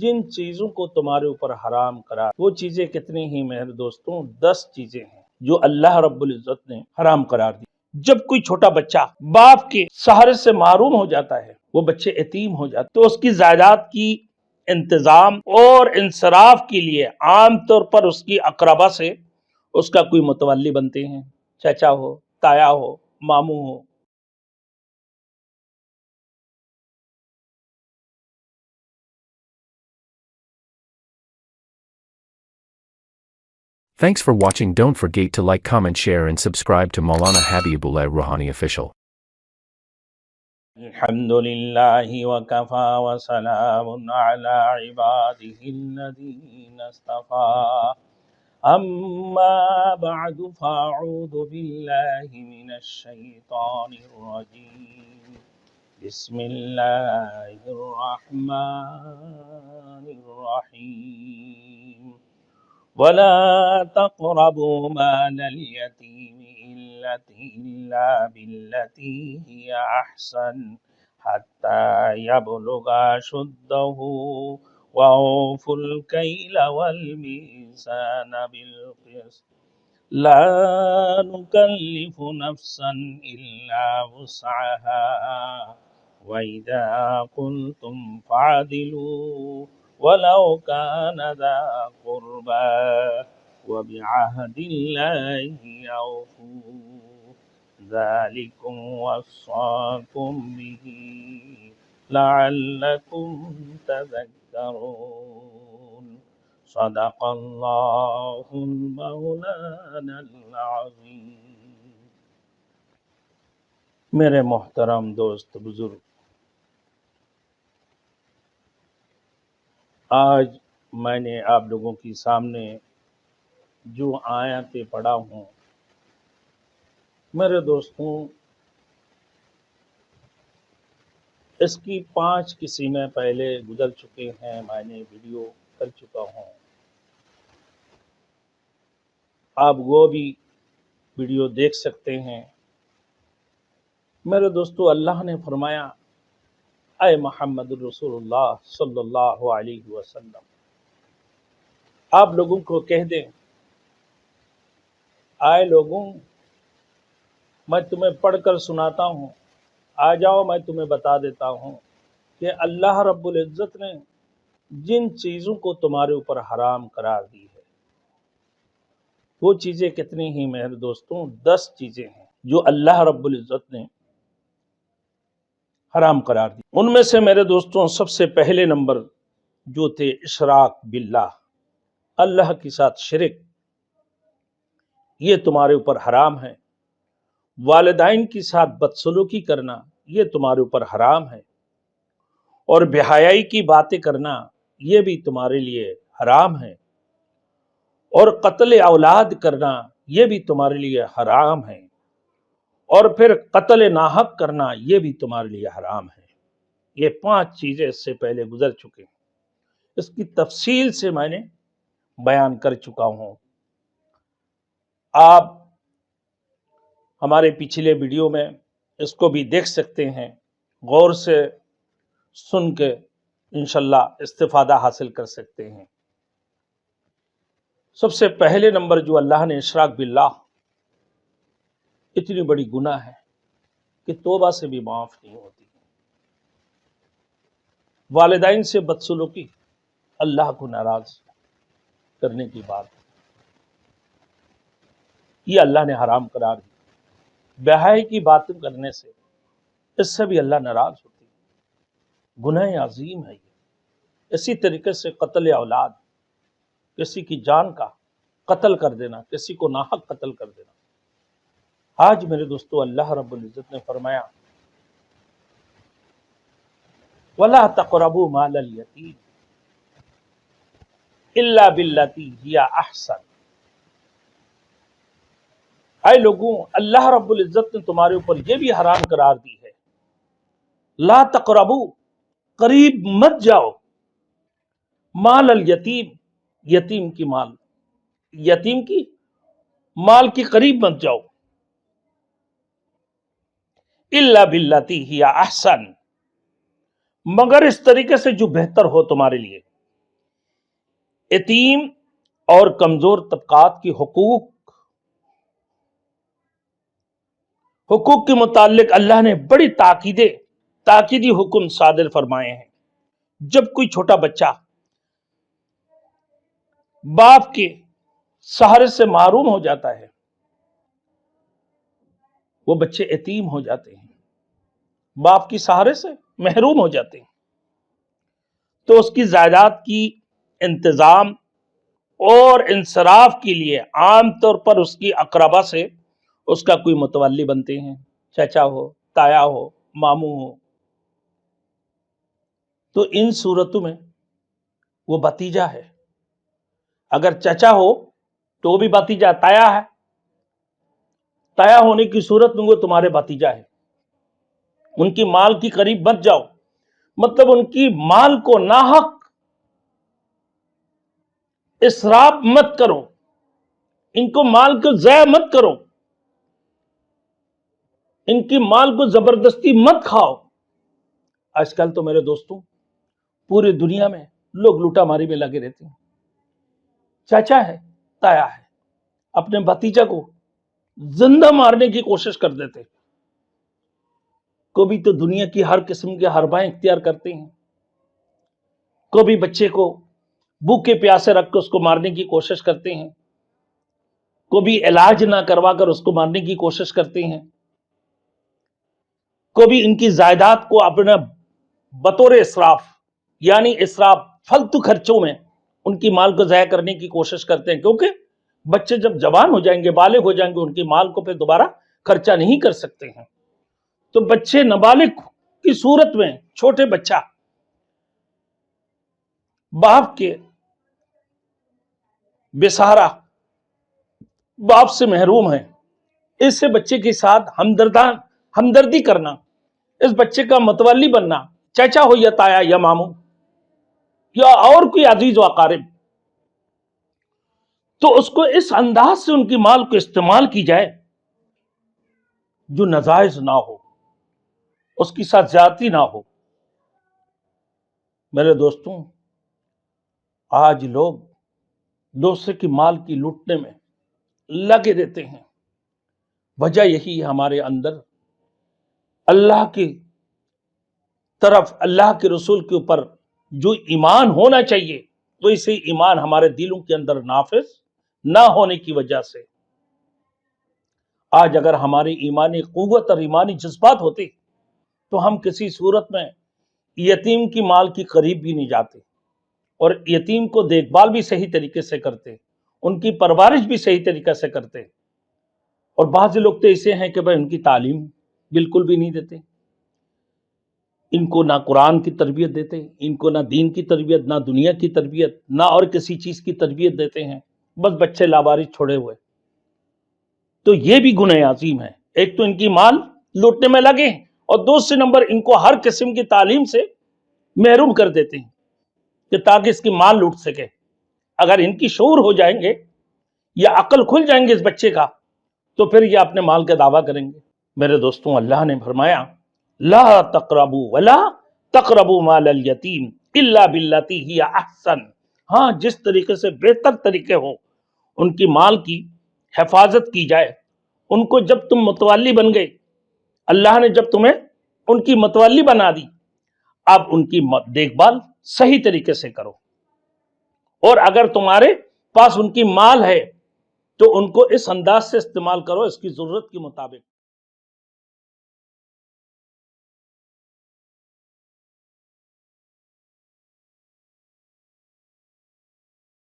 جن چیزوں کو تمہارے اوپر حرام کرا، وہ چیزیں کتنی ہی میرے دوستوں 10 چیزیں ہیں جو اللہ رب العزت نے حرام قرار دی۔ جب کوئی چھوٹا بچہ باپ کے سہارے سے محروم ہو جاتا ہے، وہ بچے یتیم ہو جاتے، تو اس کی جائیداد کی انتظام اور انصراف کے لیے عام طور پر اس کی اقربا سے اس کا کوئی متولی بنتے ہیں، چچا ہو، تایا ہو، ماموں ہو۔ Thanks for watching. Don't forget to like, comment, share and subscribe to Maulana Habibullah Rouhani Official. الحمد لله وكفى وسلام على عباده الذين اصطفى أما بعد فأعوذ بالله من الشيطان الرجيم بسم الله الرحمن الرحيم ولا تقربوا مال اليتيم إلا بالتي هي أحسن حتى يبلغ أشده وأوفوا الكيل والميزان بالقسط لا نكلف نفسا إلا وسعها وإذا قلتم فاعدلوا ولو كان ذا قربى وبعهد الله أوفوا ذلكم وصاكم به لعلكم تذكرون صدق الله المولانا العظيم۔ میرے محترم دوست بزرگ، آج میں نے آپ لوگوں کے سامنے جو آیتیں پڑھا ہوں، میرے دوستوں اس کی 5 قسمیں پہلے گزر چکے ہیں، میں نے ویڈیو کر چکا ہوں، آپ وہ بھی ویڈیو دیکھ سکتے ہیں۔ میرے دوستو، اللہ نے فرمایا اے محمد رسول اللہ صلی اللہ علیہ وسلم، آپ لوگوں کو کہہ دیں، آئے لوگوں، میں تمہیں پڑھ کر سناتا ہوں، آ جاؤ میں تمہیں بتا دیتا ہوں کہ اللہ رب العزت نے جن چیزوں کو تمہارے اوپر حرام قرار دی ہے، وہ چیزیں کتنی ہی میرے دوستوں 10 چیزیں ہیں جو اللہ رب العزت نے حرام قرار دی۔ ان میں سے میرے دوستوں سب سے پہلے نمبر جو تھے اشراک باللہ، اللہ کے ساتھ شرک، یہ تمہارے اوپر حرام ہے۔ والدین کے ساتھ بدسلوکی کرنا، یہ تمہارے اوپر حرام ہے۔ اور بے حیائی کی باتیں کرنا، یہ بھی تمہارے لیے حرام ہے۔ اور قتل اولاد کرنا، یہ بھی تمہارے لیے حرام ہے۔ اور پھر قتل ناحق کرنا، یہ بھی تمہارے لیے حرام ہے۔ یہ 5 چیزیں اس سے پہلے گزر چکے ہیں، اس کی تفصیل سے میں نے بیان کر چکا ہوں۔ آپ ہمارے پچھلے ویڈیو میں اس کو بھی دیکھ سکتے ہیں، غور سے سن کے انشاءاللہ استفادہ حاصل کر سکتے ہیں۔ سب سے پہلے نمبر جو اللہ نے اشراک باللہ، اتنی بڑی گناہ ہے کہ توبہ سے بھی معاف نہیں ہوتی۔ والدین سے بدسلوکی اللہ کو ناراض کرنے کی بات، یہ اللہ نے حرام قرار دی۔ بے حیائی کی باتیں کرنے سے، اس سے بھی اللہ ناراض ہوتی ہے، گناہ عظیم ہے یہ۔ اسی طریقے سے قتل اولاد، کسی کی جان کا قتل کر دینا، کسی کو ناحق قتل کر دینا۔ آج میرے دوستو اللہ رب العزت نے فرمایا وَلَا تَقْرَبُوا مَالَ الْيَتِيمِ إِلَّا بِالَّتِي هِيَ أَحْسَنُ۔ اے لوگوں، اللہ رب العزت نے تمہارے اوپر یہ بھی حرام قرار دی ہے، لا تقربو، قریب مت جاؤ، مال الیتیم، یتیم کی مال، یتیم کی مال کی قریب مت جاؤ، الا باللتی ہی احسن، مگر اس طریقے سے جو بہتر ہو تمہارے لیے۔ یتیم اور کمزور طبقات کی حقوق کے متعلق اللہ نے بڑی تاکیدی حکم صادر فرمائے ہیں۔ جب کوئی چھوٹا بچہ باپ کے سہارے سے محروم ہو جاتا ہے، وہ بچے یتیم ہو جاتے ہیں، باپ کی سہارے سے محروم ہو جاتے ہیں، تو اس کی جائیداد کی انتظام اور انصراف کے لیے عام طور پر اس کی اقربا سے اس کا کوئی متولی بنتے ہیں، چچا ہو، تایا ہو، ماموں ہو۔ تو ان صورتوں میں وہ بھتیجا ہے، اگر چچا ہو تو وہ بھی بھتیجا، تایا ہے، تایا ہونے کی صورت میں وہ تمہارے بھتیجا ہے۔ ان کی مال کی قریب مت جاؤ، مطلب ان کی مال کو ناحق اسراف مت کرو، ان کو مال کو ضائع مت کرو، ان کی مال کو زبردستی مت کھاؤ۔ آج کل تو میرے دوستوں پوری دنیا میں لوگ لوٹا ماری میں لگے رہتے ہیں، چاچا ہے، تایا ہے، اپنے بھتیجا کو زندہ مارنے کی کوشش کر دیتے، کبھی تو دنیا کی ہر قسم کے حربائیں اختیار کرتے ہیں، کبھی بچے کو بھوکے پیاسے رکھ کر اس کو مارنے کی کوشش کرتے ہیں، کبھی علاج نہ کروا کر اس کو مارنے کی کوشش کرتے ہیں، کبھی ان کی جائیداد کو اپنا بطور اسراف، یعنی اسراف فالتو خرچوں میں ان کی مال کو ضائع کرنے کی کوشش کرتے ہیں، کیونکہ بچے جب جوان ہو جائیں گے، بالغ ہو جائیں گے، ان کی مال کو پھر دوبارہ خرچہ نہیں کر سکتے ہیں۔ تو بچے نابالغ کی صورت میں چھوٹے بچہ باپ کے بے سہارا، باپ سے محروم ہے، اس سے بچے کے ساتھ ہمدردی کرنا، اس بچے کا متولی بننا، چچا ہو یا تایا یا ماموں یا اور کوئی عزیز و اقارب، تو اس کو اس انداز سے ان کی مال کو استعمال کی جائے جو ناجائز نہ ہو، اس کے ساتھ زیادتی نہ ہو۔ میرے دوستوں، آج لوگ دوسرے کی مال کی لوٹنے میں لگے رہتے ہیں، وجہ یہی ہے ہمارے اندر اللہ کی طرف، اللہ کے رسول کے اوپر جو ایمان ہونا چاہیے، ویسے ایمان ہمارے دلوں کے اندر نافذ نہ ہونے کی وجہ سے آج اگر ہماری ایمانی قوت اور ایمانی جذبات ہوتے تو ہم کسی صورت میں یتیم کی مال کی قریب بھی نہیں جاتے، اور یتیم کو دیکھ بھال بھی صحیح طریقے سے کرتے، ان کی پرورش بھی صحیح طریقے سے کرتے۔ اور بعض لوگ تو ایسے ہیں کہ بھائی ان کی تعلیم بالکل بھی نہیں دیتے، ان کو نہ قرآن کی تربیت دیتے، ان کو نہ دین کی تربیت، نہ دنیا کی تربیت، نہ اور کسی چیز کی تربیت دیتے ہیں، بس بچے لاوارث چھوڑے ہوئے۔ تو یہ بھی گناہ عظیم ہے، ایک تو ان کی مال لوٹنے میں لگے، اور دوسرے نمبر ان کو ہر قسم کی تعلیم سے محروم کر دیتے ہیں کہ تاکہ اس کی مال لوٹ سکے۔ اگر ان کی شعور ہو جائیں گے یا عقل کھل جائیں گے اس بچے کا، تو پھر یہ اپنے مال کا دعویٰ کریں گے۔ میرے دوستوں، اللہ نے فرمایا لا تقربوا ولا تقربوا مال الیتیم الا باللتی ہی احسن، ہاں جس طریقے سے بہتر طریقے ہو ان کی مال کی حفاظت کی جائے۔ ان کو جب تم متولی بن گئے، اللہ نے جب تمہیں ان کی متولی بنا دی، اب ان کی دیکھ بھال صحیح طریقے سے کرو، اور اگر تمہارے پاس ان کی مال ہے تو ان کو اس انداز سے استعمال کرو، اس کی ضرورت کے مطابق۔